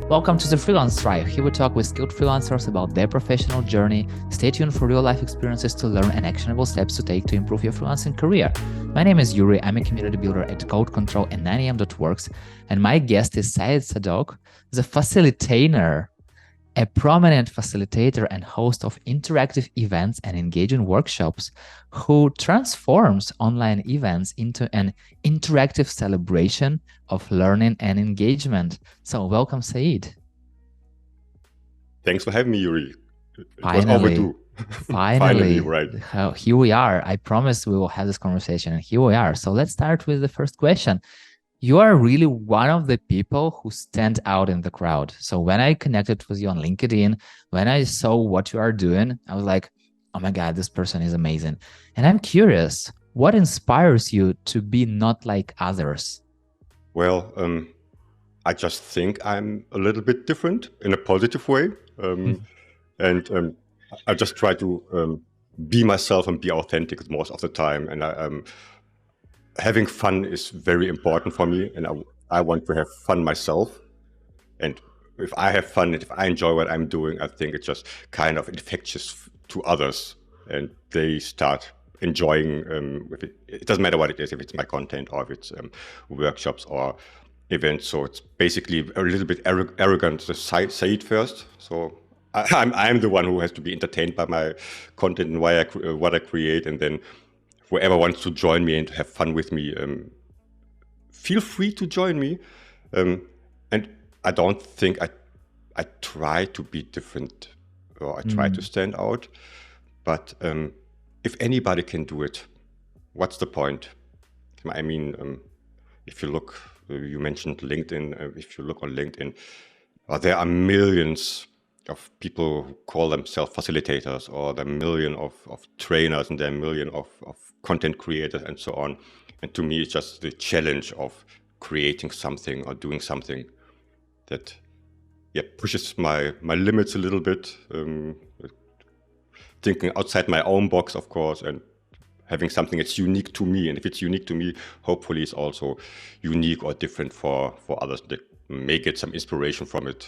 Welcome to the Freelance Tribe. Here we talk with skilled freelancers about their professional journey. Stay tuned for real-life experiences to learn and actionable steps to take to improve your freelancing career. My name is Yuri. I'm a community builder at Code Control and 9am.works. And my guest is Said Saddouk, the Facilitainer, a prominent facilitator and host of interactive events and engaging workshops who transforms online events into an interactive celebration of learning and engagement. So welcome, Said. Thanks for having me, Yuri. It was Finally, overdue. Finally, right. Here we are. I promised we will have this conversation, and here we are. So let's start with the first question. You are really one of the people who stand out in the crowd. So when I connected with you on LinkedIn, when I saw what you are doing, I was like, oh my God, this person is amazing. And I'm curious, what inspires you to be not like others? Well, I just think I'm a little bit different in a positive way. And I just try to be myself and be authentic most of the time. And having fun is very important for me, and I want to have fun myself. And if I have fun, if I enjoy what I'm doing, I think it's just kind of infectious to others, and they start enjoying with it. It doesn't matter what it is, if it's my content or if it's workshops or events. So it's basically a little bit arrogant to say it first. So I'm the one who has to be entertained by my content and what I create, and then whoever wants to join me and to have fun with me, feel free to join me. And I don't think I try to be different or I try to stand out. But if anybody can do it, what's the point? I mean, if you look, you mentioned LinkedIn. If you look on LinkedIn, there are millions of people who call themselves facilitators, or there are millions of trainers, and there are millions of content creators and so on. And to me, it's just the challenge of creating something or doing something that pushes my limits a little bit, thinking outside my own box, of course, and having something that's unique to me. And if it's unique to me, hopefully it's also unique or different for others that may get some inspiration from it.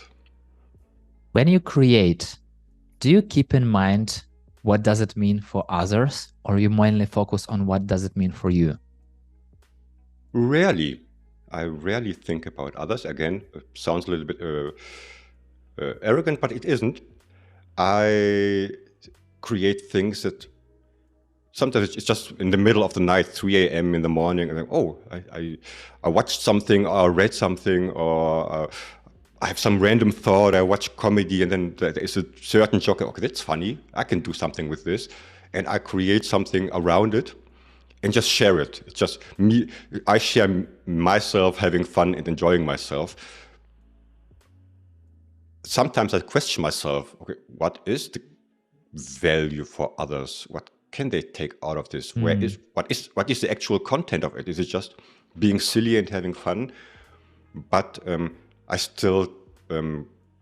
When you create, do you keep in mind what does it mean for others, or you mainly focus on what does it mean for you? Rarely. I rarely think about others. Again, it sounds a little bit arrogant, but it isn't. I create things that sometimes it's just in the middle of the night, 3 a.m. in the morning, and I watched something or read something, or I have some random thought, I watch comedy, and then there is a certain joke, okay, that's funny, I can do something with this. And I create something around it and just share it. It's just me, I share myself having fun and enjoying myself. Sometimes I question myself, okay, what is the value for others? What can they take out of this? What is the actual content of it? Is it just being silly and having fun? But I still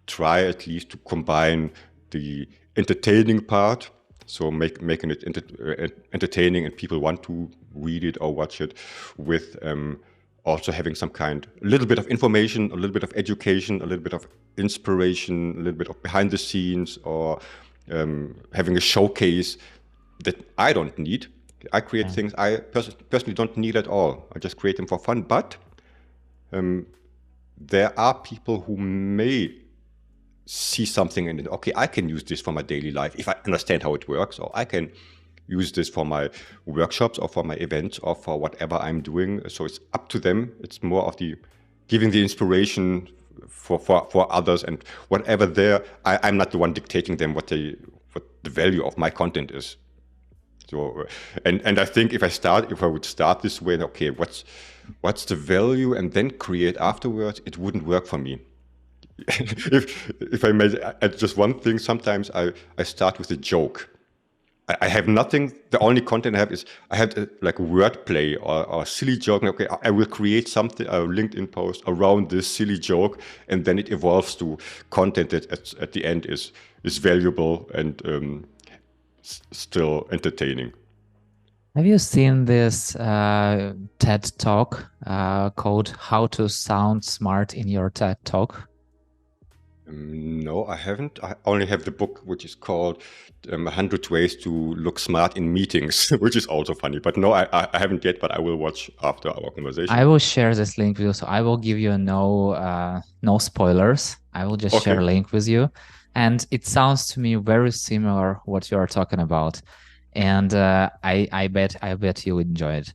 try at least to combine the entertaining part, so making it entertaining and people want to read it or watch it, with also having a little bit of information, a little bit of education, a little bit of inspiration, a little bit of behind the scenes, or having a showcase that I don't need. I create things I personally don't need at all. I just create them for fun. But there are people who may see something in it. Okay, I can use this for my daily life if I understand how it works, or I can use this for my workshops or for my events or for whatever I'm doing. So it's up to them. It's more of the giving the inspiration for others, and whatever I'm not the one dictating them what the value of my content is. So, and I think if I would start this way, okay, what's the value, and then create afterwards, it wouldn't work for me. if I may add just one thing, sometimes I start with a joke. I have nothing. The only content I have is I have like a wordplay or a silly joke. Okay, I will create something, a LinkedIn post around this silly joke, and then it evolves to content that at the end is valuable and still entertaining. Have you seen this TED Talk called "How to Sound Smart in Your TED Talk"? No, I haven't. I only have the book, which is called 100 Ways to Look Smart in Meetings, which is also funny. But no, I haven't yet, but I will watch after our conversation. I will share this link with you. So I will give you no spoilers. I will just share a link with you. And it sounds to me very similar what you are talking about. And I bet you enjoy it.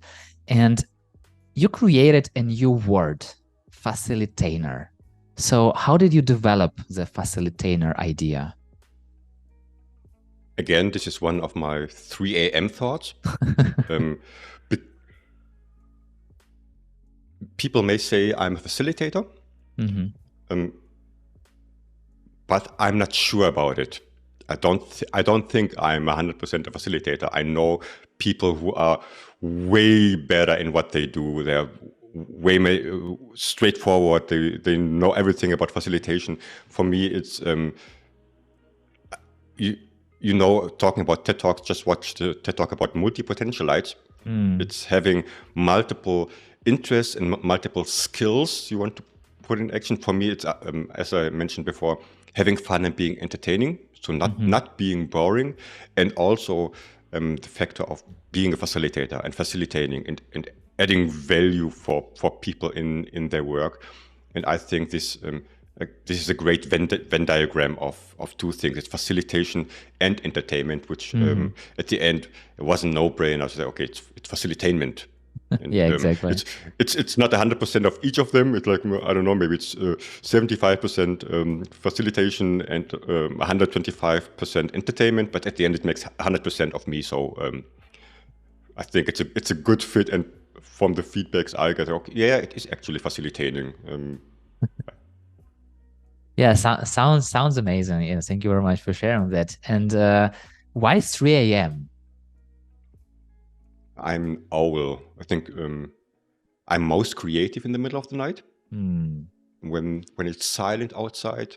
And you created a new word, facilitator. So how did you develop the facilitator idea? Again, this is one of my 3 a.m. thoughts. People may say I'm a facilitator, but I'm not sure about it. I don't think I'm 100% a facilitator. I know people who are way better in what they do. They're way straightforward. They know everything about facilitation. For me, it's talking about TED Talks. Just watch the TED Talk about multi-potentialites. It's having multiple interests and multiple skills you want to put in action. For me, it's as I mentioned before, having fun and being entertaining. So not being boring, and also the factor of being a facilitator and facilitating and adding value for people in their work. And I think this is a great Venn diagram of two things. It's facilitation and entertainment, which at the end it was a no-brainer. I said, okay, it's facilitainment. And, yeah, exactly. It's not 100% of each of them. It's like, I don't know, maybe it's 75% facilitation and 125% entertainment. But at the end, it makes 100% of me. So I think it's a good fit. And from the feedbacks I get, okay, yeah, it is actually facilitating. Yeah, sounds amazing. Yeah, thank you very much for sharing that. And why 3 a.m.? I'm an owl. I think I'm most creative in the middle of the night. When it's silent outside,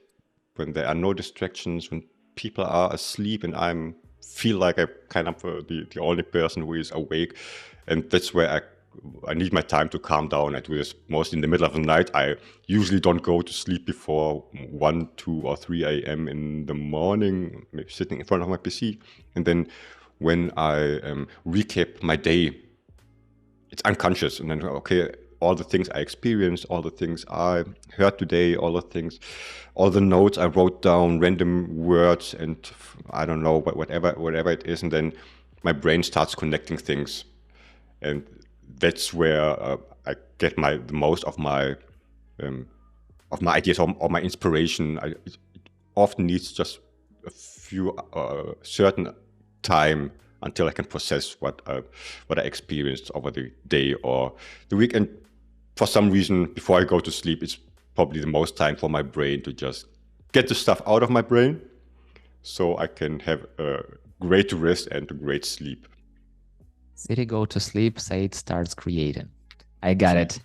when there are no distractions, when people are asleep, and I feel like I'm kind of the only person who is awake, and that's where I need my time to calm down. I do this mostly in the middle of the night. I usually don't go to sleep before 1, 2, or 3 a.m. in the morning, maybe sitting in front of my PC, and then when I recap my day, it's unconscious. And then, okay, all the things I experienced, all the things I heard today, all the notes I wrote down, random words, and I don't know, whatever it is. And then my brain starts connecting things. And that's where I get the most of my ideas or my inspiration. It often needs just a few certain time until I can process what I experienced over the day or the week. And for some reason, before I go to sleep, it's probably the most time for my brain to just get the stuff out of my brain so I can have a great rest and a great sleep. City go to sleep, Said starts creating. I got it.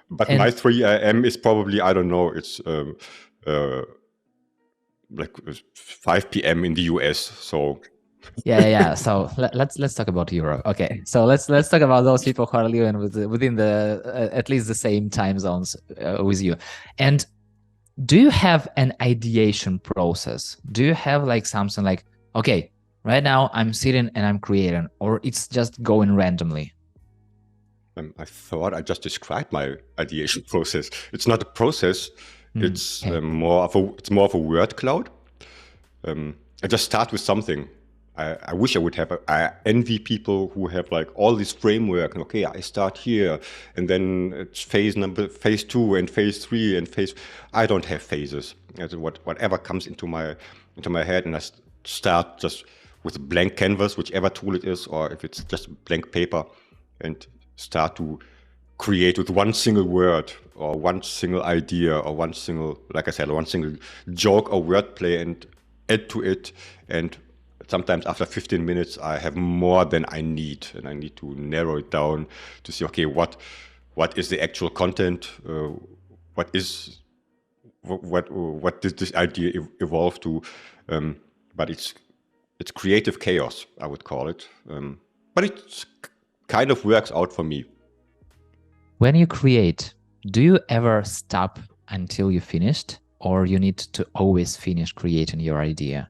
But my 3 a.m. is probably, I don't know, it's like 5 p.m. in the US. So yeah. So let's talk about Europe. Okay, so let's talk about those people who are living within the at least the same time zones with you. And do you have an ideation process? Do you have like something like, okay, right now I'm sitting and I'm creating, or it's just going randomly? I thought I just described my ideation process. It's not a process. It's more of a word cloud. I just start with something. I wish I would have. I envy people who have like all this framework. Okay, I start here, and then it's phase 2 and phase 3 and phase. I don't have phases. Whatever comes into my head, and I start just with a blank canvas, whichever tool it is, or if it's just blank paper, and start to create with one single word or one single idea or one single joke or wordplay and add to it. And sometimes after 15 minutes, I have more than I need, and I need to narrow it down to see, okay, what is the actual content? What did this idea evolve to? But it's creative chaos, I would call it. But it kind of works out for me. When you create, do you ever stop until you finished, or you need to always finish creating your idea?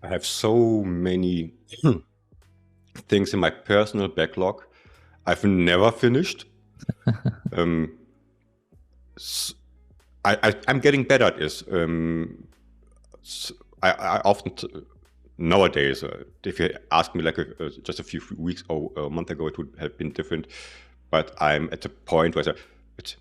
I have so many things in my personal backlog I've never finished. I'm getting better at this. I often nowadays, if you ask me like just a few weeks or a month ago, it would have been different. But I'm at the point where I say,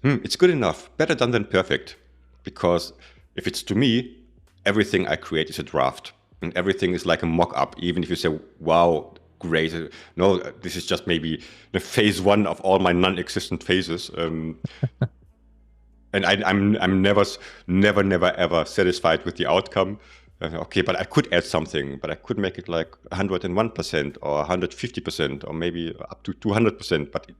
it's good enough, better done than perfect. Because if it's to me, everything I create is a draft, and everything is like a mock-up. Even if you say, "Wow, great," no, this is just maybe the phase one of all my non-existent phases. And I'm never ever satisfied with the outcome. Okay, but I could add something, but I could make it like 101% or 150% or maybe up to 200%. But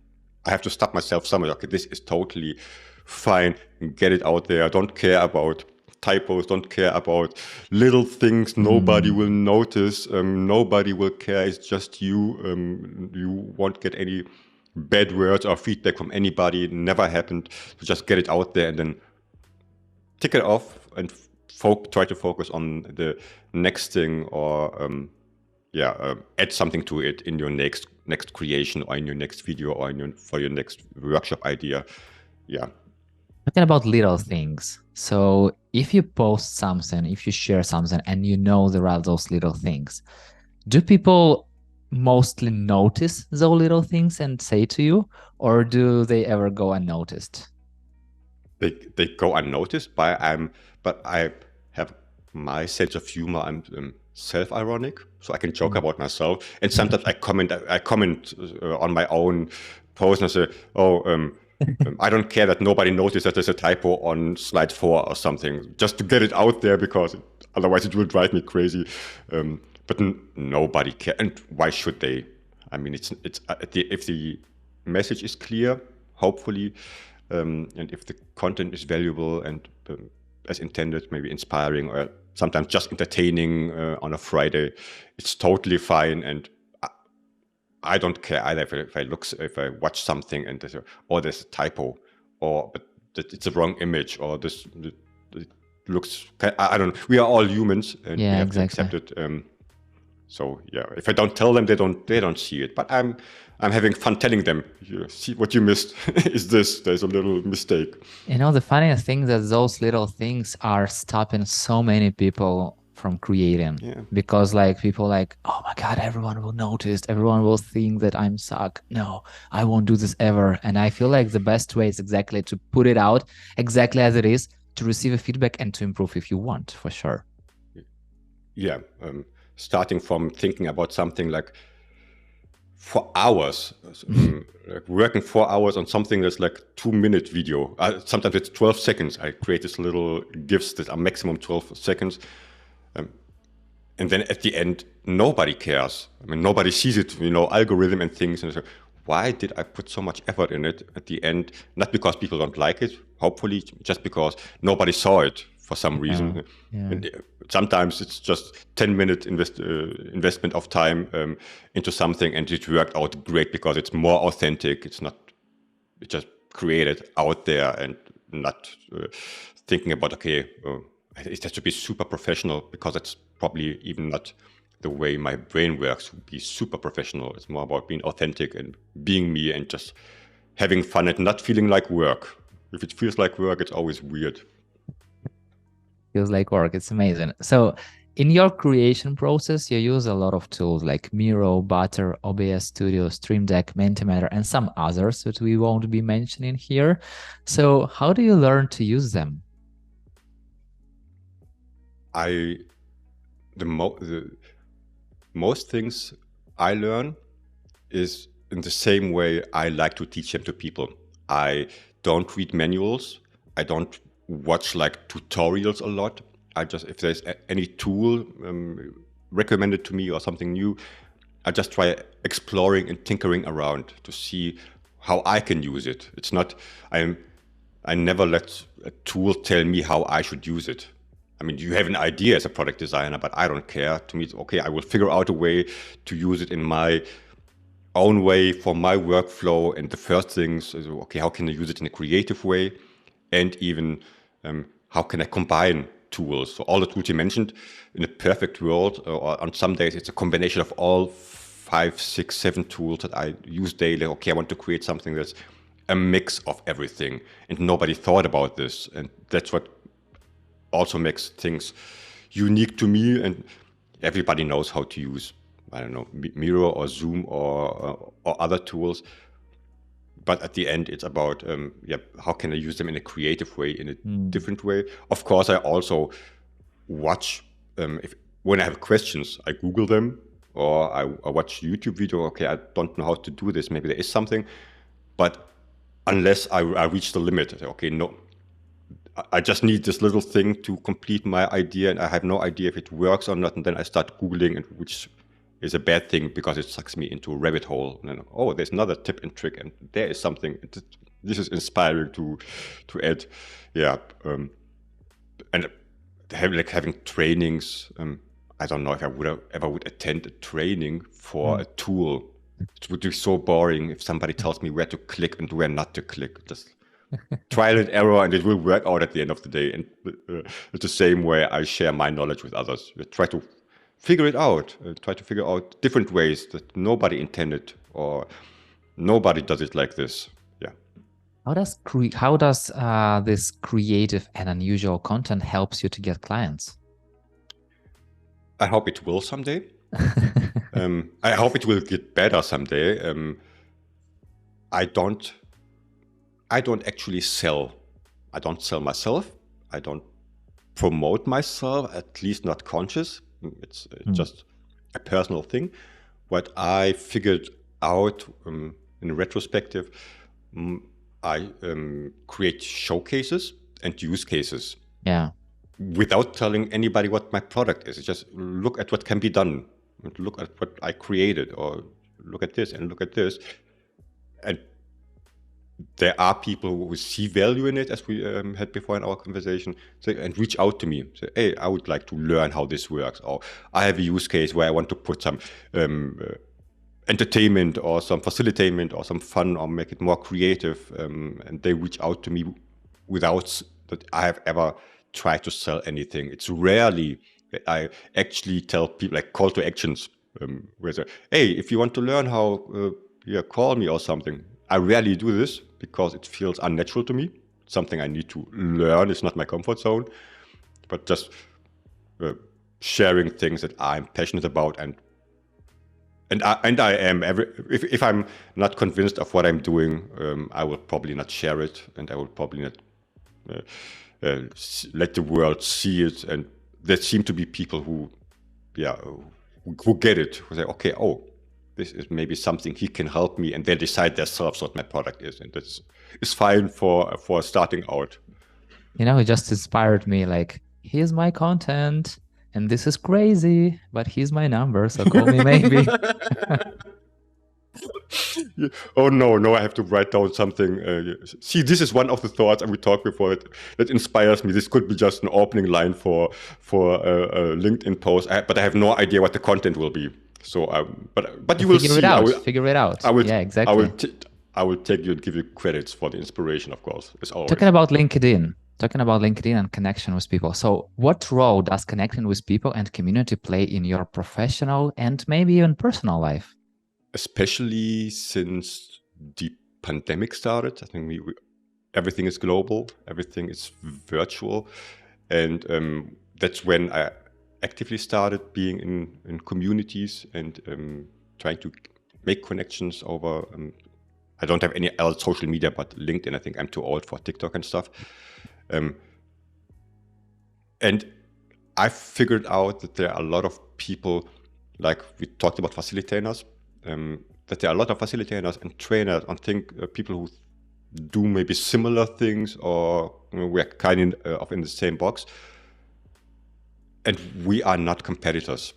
I have to stop myself somewhere. Okay, this is totally fine. Get it out there. I don't care about typos. Don't care about little things. Nobody will notice. Nobody will care. It's just you. You won't get any bad words or feedback from anybody. It never happened. So just get it out there and then tick it off and try to focus on the next thing, or add something to it in your next creation, or in your next video, or for your next workshop idea. Yeah. Talking about little things. So if you post something, if you share something, and you know there are those little things, do people mostly notice those little things and say to you, or do they ever go unnoticed? They go unnoticed, but I have my sense of humor. I'm self-ironic, so I can joke about myself. And sometimes I comment on my own post and I say, I don't care that nobody noticed that there's a typo on slide 4 or something, just to get it out there, because otherwise it will drive me crazy. But nobody cares, and why should they? I mean, it's if the message is clear, hopefully, and if the content is valuable and as intended, maybe inspiring or sometimes just entertaining on a Friday, it's totally fine. And I don't care either if I watch something and there's a typo, or but it's a wrong image, or this it looks. I don't know. We are all humans, and we have to accept it. So yeah, if I don't tell them, they don't see it. But I'm having fun telling them. You see what you missed is this. There's a little mistake. You know, the funniest thing that those little things are stopping so many people from creating. Yeah. Because like people like, oh my God, everyone will notice. Everyone will think that I'm suck. No, I won't do this ever. And I feel like the best way is exactly to put it out exactly as it is, to receive a feedback and to improve if you want, for sure. Yeah. Starting from thinking about something like for hours, like working 4 hours on something that's like 2-minute video. Sometimes it's 12 seconds. I create this little GIFs that are maximum 12 seconds. And then at the end, nobody cares. I mean, nobody sees it, algorithm and things. And so, why did I put so much effort in it at the end? Not because people don't like it, hopefully, just because nobody saw it for some reason. Yeah. And sometimes it's just 10-minute investment of time into something, and it worked out great because it's more authentic. It's just created out there and not thinking about, it has to be super professional, because it's probably even not the way my brain works, to be super professional. It's more about being authentic and being me and just having fun and not feeling like work. If it feels like work, it's always weird. Feels like work. It's amazing. So in your creation process, you use a lot of tools like Miro, Butter, OBS Studio, Stream Deck, Mentimeter, and some others that we won't be mentioning here. So how do you learn to use them? The most things I learn is in the same way I like to teach them to people. I don't read manuals. I don't watch like tutorials a lot. If there's any tool recommended to me or something new, I just try exploring and tinkering around to see how I can use it. It's not, I never let a tool tell me how I should use it. I mean, you have an idea as a product designer, but I don't care. To me, it's okay. I will figure out a way to use it in my own way for my workflow. And the first things is, okay, how can I use it in a creative way? And even how can I combine tools? So all the tools you mentioned, in a perfect world, or on some days, it's a combination of all 5, 6, 7 tools that I use daily. Okay, I want to create something that's a mix of everything. And nobody thought about this. And that's what also makes things unique to me. And everybody knows how to use, I don't know, Miro or Zoom or other tools. But at the end, it's about how can I use them in a creative way, in a different way. Of course, I also watch when I have questions, I Google them, or I watch YouTube video. Okay, I don't know how to do this. Maybe there is something, but unless I reach the limit, I say, okay, no, I just need this little thing to complete my idea, and I have no idea if it works or not. And then I start Googling, and which is a bad thing because it sucks me into a rabbit hole. And then, oh, there's another tip and trick, and there is something. This is inspiring to add. Yeah, and having trainings. I don't know if I would ever attend a training for a tool. It would be so boring if somebody tells me where to click and where not to click. Just trial and error, and it will work out at the end of the day. And it's the same way I share my knowledge with others. We try to figure it out, try to figure out different ways that nobody intended or nobody does it like this. Yeah. How does this creative and unusual content helps you to get clients? I hope it will someday. I hope it will get better someday. I don't actually sell. I don't sell myself. I don't promote myself, at least not conscious. It's just a personal thing. What I figured out in retrospective, I create showcases and use cases. Yeah. Without telling anybody what my product is. Just look at what can be done. Look at what I created, or look at this and look at this. And there are people who see value in it, as we had before in our conversation, and reach out to me. Say, hey, I would like to learn how this works. Or I have a use case where I want to put some entertainment or some facilitator or some fun, or make it more creative. And they reach out to me without that I have ever try to sell anything. It's rarely that I actually tell people, like call to actions, where they say, hey, if you want to learn how, call me or something. I rarely do this because it feels unnatural to me. It's something I need to learn. It's not my comfort zone, but just sharing things that I'm passionate about, and I am. If I'm not convinced of what I'm doing, I will probably not share it, and I will probably not let the world see it. And there seem to be people who get it, who say, okay, oh, this is maybe something he can help me, and they decide themselves what my product is, and that's fine for starting out. It just inspired me. Like, here's my content, and this is crazy, but here's my number, so call me maybe. Oh no! I have to write down something. See, this is one of the thoughts, and we talked before, that inspires me. This could be just an opening line for a LinkedIn post, but I have no idea what the content will be. So, but you will figure see. Figure it out. Yeah, exactly. I will take you and give you credits for the inspiration, of course. As always. Talking about LinkedIn and connection with people. So, what role does connecting with people and community play in your professional and maybe even personal life? Especially since the pandemic started, I think everything is global, everything is virtual, and that's when I actively started being in communities and trying to make connections over. I don't have any other social media but LinkedIn. I think I'm too old for TikTok and stuff. And I figured out that there are a lot of people, like we talked about facilitators, that there are a lot of facilitators and trainers, and people who do maybe similar things, or we're kind of in the same box. And we are not competitors,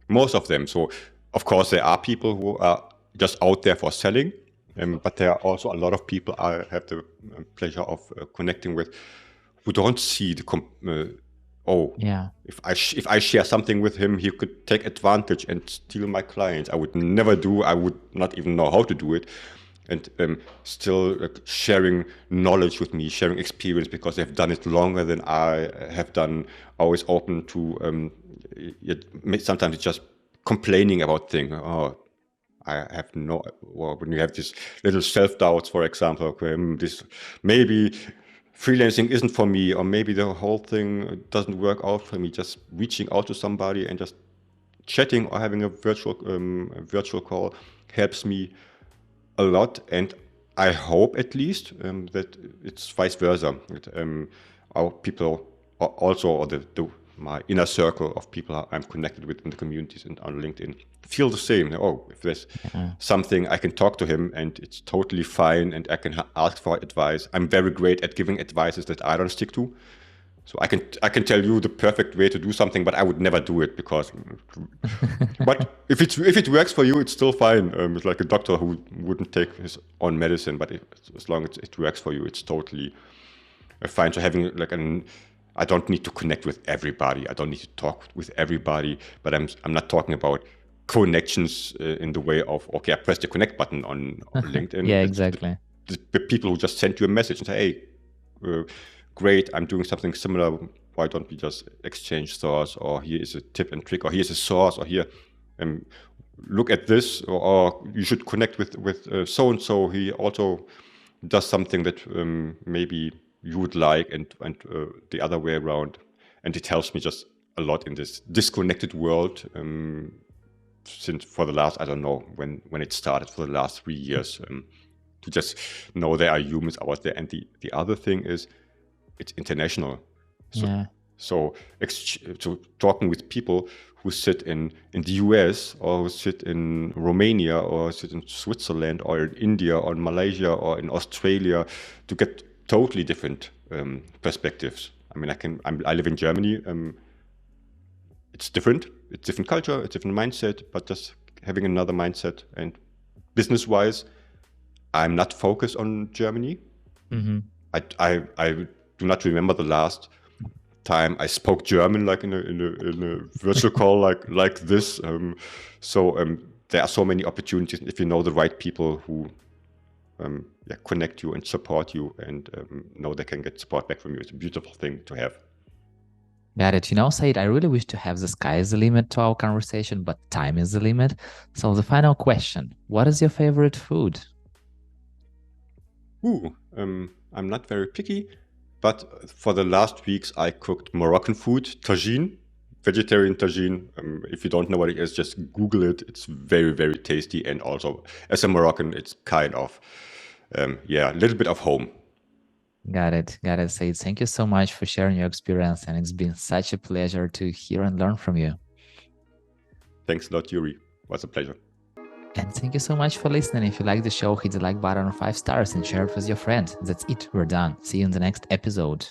most of them. So, of course, there are people who are just out there for selling, but there are also a lot of people I have the pleasure of connecting with who don't see oh, Yeah. if I share something with him, he could take advantage and steal my clients. I would never do. I would not even know how to do it. And still sharing knowledge with me, sharing experience because they've done it longer than I have done. Always open to. Sometimes it's just complaining about things. Oh, I have no. Or when you have these little self doubts, for example, okay, this maybe freelancing isn't for me, or maybe the whole thing doesn't work out for me. Just reaching out to somebody and just chatting or having a virtual call helps me a lot, and I hope at least that it's vice versa. That, our people also, or my inner circle of people I'm connected with in the communities and on LinkedIn, feel the same. Oh, if there's something, I can talk to him and it's totally fine, and I can ask for advice. I'm very great at giving advices that I don't stick to. So I can tell you the perfect way to do something, but I would never do it because. But if it works for you, it's still fine. It's like a doctor who wouldn't take his own medicine, but as long as it works for you, it's totally fine. So having like I don't need to connect with everybody. I don't need to talk with everybody. But I'm not talking about connections in the way of, okay, I press the connect button on LinkedIn. Yeah, exactly. The people who just send you a message and say, hey. Great, I'm doing something similar. Why don't we just exchange thoughts? Or here is a tip and trick, or here's a source, or here, look at this, or you should connect with so and so. He also does something that maybe you would like, and the other way around. And it helps me just a lot in this disconnected world. Since for the last, I don't know when it started, for the last 3 years, to just know there are humans out there. And the other thing is, it's international. So talking with people who sit in the US, or who sit in Romania, or sit in Switzerland, or in India, or in Malaysia, or in Australia, to get totally different perspectives. I mean, I live in Germany. It's different. It's different culture. It's different mindset. But just having another mindset, and business-wise, I'm not focused on Germany. Mm-hmm. I do not remember the last time I spoke German, like in a virtual call like this. There are so many opportunities if you know the right people who connect you and support you, and know they can get support back from you. It's a beautiful thing to have. Got it. Said, I really wish to have the sky is the limit to our conversation, but time is the limit. So the final question: what is your favorite food? I'm not very picky. But for the last weeks, I cooked Moroccan food, tagine, vegetarian tagine. If you don't know what it is, just Google it. It's very, very tasty. And also, as a Moroccan, it's kind of, a little bit of home. Got it, Said. Thank you so much for sharing your experience. And it's been such a pleasure to hear and learn from you. Thanks a lot, Yuri. It was a pleasure. And thank you so much for listening. If you like the show, hit the like button or 5 stars and share it with your friends. That's it. We're done. See you in the next episode.